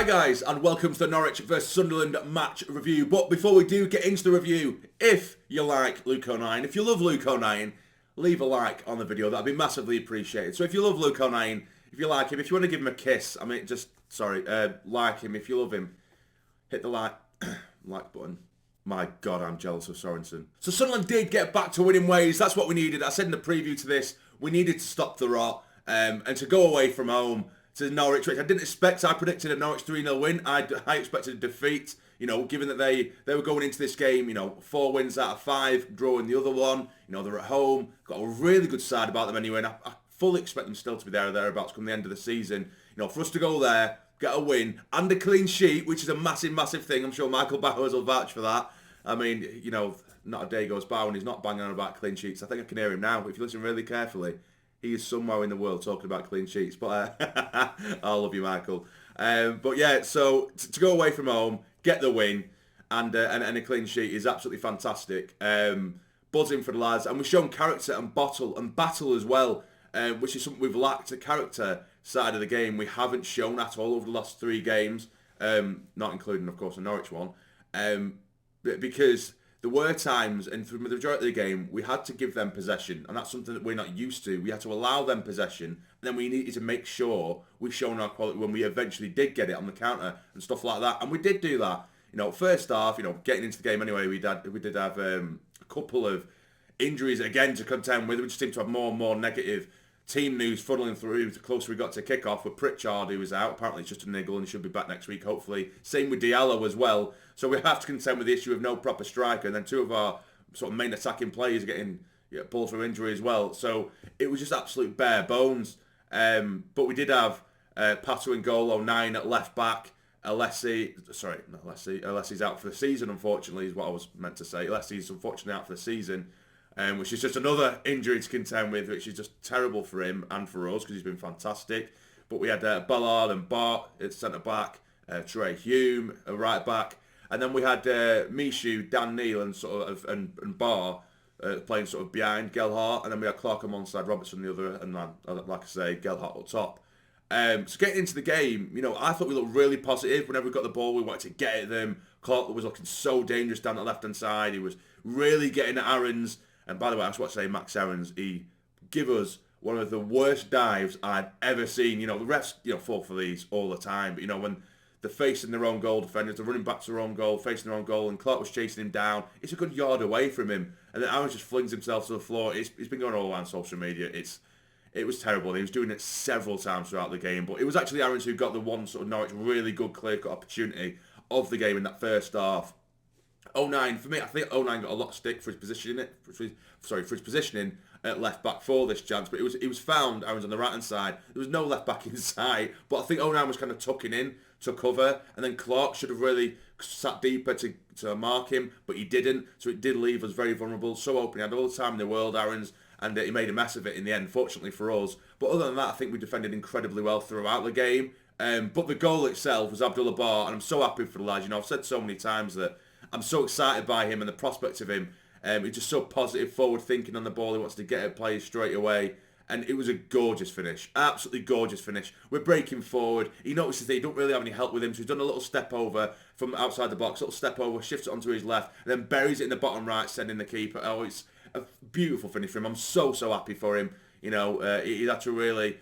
guys, and welcome to the Norwich vs Sunderland match review. But before we do get into the review, if you like Luke O'Nien, if you love Luke O'Nien, leave a like on the video. That'd be massively appreciated. So if you love Luke O'Nien, if you like him, if you want to give him a kiss, like him. If you love him, hit the like button. My God, I'm jealous of Sorensen. So Sunderland did get back to winning ways. That's what we needed. I said in the preview to this, we needed to stop the rot and to go away from home to Norwich, which I didn't expect. I predicted a Norwich 3-0 win. I expected a defeat, given that they were going into this game, 4 wins out of 5, drawing the other one. They're at home, got a really good side about them anyway, and I fully expect them still to be there or thereabouts come the end of the season. For us to go there, get a win, and a clean sheet, which is a massive, massive thing. I'm sure Michael Bowers will vouch for that. I mean, not a day goes by when he's not banging on about clean sheets. I think I can hear him now. If you listen really carefully, he is somewhere in the world talking about clean sheets. But I love you, Michael. But yeah, so to go away from home, get the win, and a clean sheet is absolutely fantastic. Buzzing for the lads, and we've shown character and battle as well, which is something we've lacked. The character side of the game we haven't shown at all over the last 3 games, not including, of course, the Norwich one. Because there were times, and through the majority of the game, we had to give them possession, and that's something that we're not used to. We had to allow them possession, and then we needed to make sure we've shown our quality when we eventually did get it on the counter and stuff like that, and we did do that. First half, getting into the game anyway, we did have a couple of injuries again to contend with. We just seemed to have more and more negative team news funneling through the closer we got to kick-off with Pritchard, who was out. Apparently it's just a niggle and he should be back next week, hopefully. Same with Diallo as well. So we have to contend with the issue of no proper striker, and then 2 of our sort of main attacking players are getting pulled through injury as well. So it was just absolute bare bones. But we did have Pato and Golo 9 at left back. Alessi's out for the season, unfortunately, is what I was meant to say. Alessi's unfortunately out for the season. Which is just another injury to contend with, which is just terrible for him and for us because he's been fantastic. But we had Ballard and Bart at centre-back, Trey Hume at right-back, and then we had Mishu, Dan Neal and Barr playing sort of behind Gelhardt, and then we had Clark on one side, Robertson on the other, and like I say, Gelhardt up top. So getting into the game, I thought we looked really positive. Whenever we got the ball, we wanted to get at them. Clark was looking so dangerous down the left-hand side. He was really getting at Aarons. And by the way, I just want to say, Max Aarons, he gave us one of the worst dives I've ever seen. The refs, fall for these all the time. But, when they're facing their own goal defenders, they're running back to their own goal, facing their own goal, and Clark was chasing him down. It's a good yard away from him. And then Aarons just flings himself to the floor. It's been going all around social media. It was terrible. He was doing it several times throughout the game. But it was actually Aarons who got the one sort of Norwich really good clear-cut opportunity of the game in that first half. 09, for me, I think 09 got a lot of stick for his positioning. For his positioning at left back for this chance, but it was found. Aaron's on the right hand side. There was no left back inside, but I think 09 was kind of tucking in to cover, and then Clark should have really sat deeper to mark him, but he didn't. So it did leave us very vulnerable. So open, he had all the time in the world, Aaron's, and he made a mess of it in the end. Fortunately for us, but other than that, I think we defended incredibly well throughout the game. But the goal itself was Abdullah Bar, and I'm so happy for the lads. I've said so many times that I'm so excited by him and the prospect of him. He's just so positive, forward thinking on the ball. He wants to get at players straight away. And it was a gorgeous finish. Absolutely gorgeous finish. We're breaking forward. He notices that he don't really have any help with him. So he's done a little step over from outside the box. Little step over, shifts it onto his left. And then buries it in the bottom right, sending the keeper. Oh, it's a beautiful finish for him. I'm so happy for him. He had to really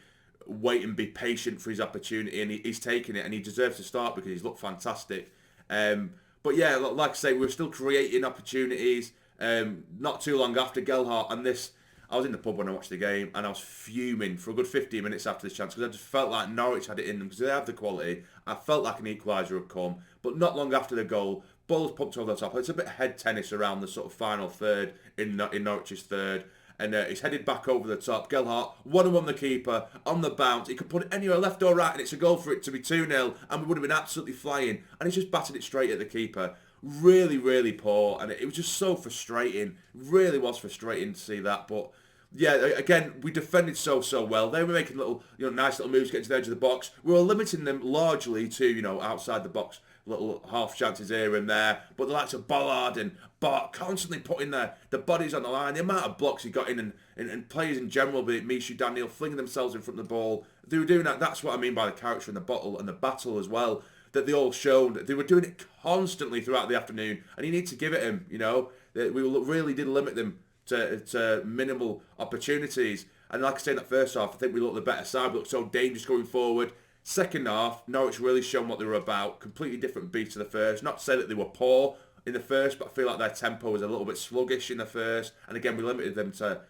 wait and be patient for his opportunity. And he's taken it. And he deserves to start because he's looked fantastic. But yeah, like I say, we're still creating opportunities. Not too long after Gelhardt and this, I was in the pub when I watched the game and I was fuming for a good 15 minutes after this chance because I just felt like Norwich had it in them because they have the quality. I felt like an equaliser had come, but not long after the goal, ball was pumped over the top. It's a bit head tennis around the sort of final third in Norwich's third. And it's headed back over the top. Gelhardt, 1-on-1 the keeper, on the bounce. He could put it anywhere, left or right, and it's a goal for it to be 2-0, and we would have been absolutely flying. And he's just batted it straight at the keeper. Really, really poor, and it was just so frustrating. Really was frustrating to see that, but yeah, again, we defended so well. They were making little, nice little moves, getting to the edge of the box. We were limiting them largely to, outside the box, little half chances here and there. But the likes of Ballard and Bart constantly putting the bodies on the line. The amount of blocks he got in and players in general, be it Mishu, Daniel, flinging themselves in front of the ball. They were doing that. That's what I mean by the character in the bottle and the battle as well. that they all showed. They were doing it constantly throughout the afternoon, and you need to give it them, you know. We really did limit them to minimal opportunities. And like I said in that first half, I think we looked the better side. We looked so dangerous going forward. Second half, Norwich really shown what they were about. Completely different beat to the first. Not to say that they were poor in the first, but I feel like their tempo was a little bit sluggish in the first. And again, we limited them to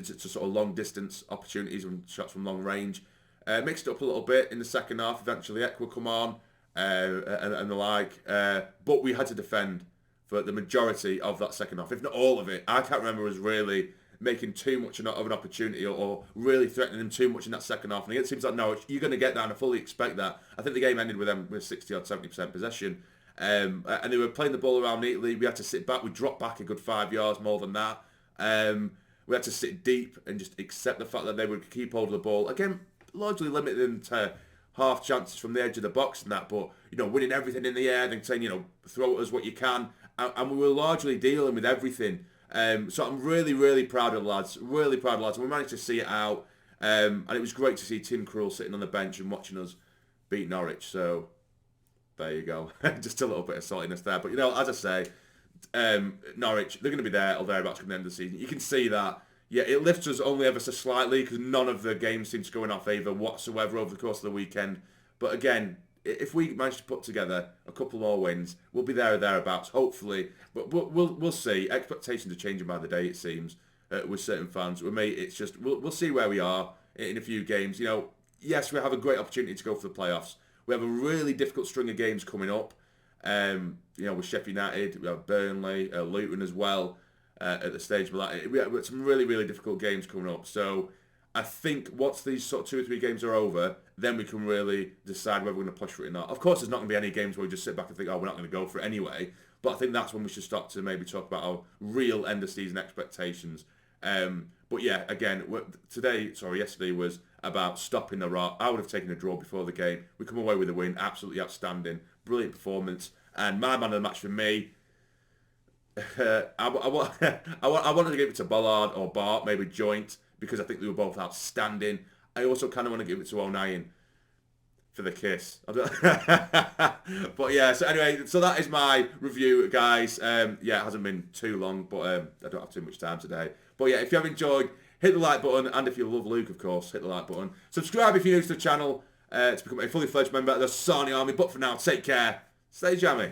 sort of long distance opportunities and shots from long range. Mixed it up a little bit in the second half. Eventually, Ek will come on and the like. But we had to defend for the majority of that second half, if not all of it. I can't remember us really making too much of an opportunity or really threatening them too much in that second half. And it seems like Norwich, you're going to get that, and I fully expect that. I think the game ended with them with 60 or 70% possession. And they were playing the ball around neatly. We had to sit back. We dropped back a good 5 yards more than that. We had to sit deep and just accept the fact that they would keep hold of the ball. Again, largely limited them to half chances from the edge of the box and that, but, you know, winning everything in the air, then saying, you know, throw at us what you can. And we were largely dealing with everything. So I'm really, really proud of the lads. Really proud of the lads. And we managed to see it out. And it was great to see Tim Krul sitting on the bench and watching us beat Norwich. So there you go. Just a little bit of saltiness there. But, you know, as I say, Norwich, they're going to be there or thereabouts come the end of the season. You can see that. Yeah, it lifts us only ever so slightly because none of the games seem to go in our favour whatsoever over the course of the weekend. But again, if we manage to put together a couple more wins, we'll be there or thereabouts, hopefully. But we'll see. Expectations are changing by the day, it seems, with certain fans. With me, it's just, we'll see where we are in a few games. You know, yes, we have a great opportunity to go for the playoffs. We have a really difficult string of games coming up. You know, with Sheffield United, we have Burnley, Luton as well. At the stage, but we have some really, really difficult games coming up. So I think once these sort of 2 or 3 games are over, then we can really decide whether we're going to push for it or not. Of course, there's not going to be any games where we just sit back and think, oh, we're not going to go for it anyway. But I think that's when we should start to maybe talk about our real end of season expectations. But yeah, again, yesterday was about stopping the rot. I would have taken a draw before the game. We come away with a win, absolutely outstanding, brilliant performance, and my man of the match for me. I wanted to give it to Bollard or Bart, maybe joint, because I think they were both outstanding. I also kind of want to give it to O'Nien for the kiss. But yeah, so anyway, so that is my review, guys. Yeah, it hasn't been too long, but I don't have too much time today. But yeah, if you have enjoyed, hit the like button, and if you love Luke, of course, hit the like button. Subscribe if you're new to the channel to become a fully fledged member of the Sarny Army. But for now, take care, stay jammy.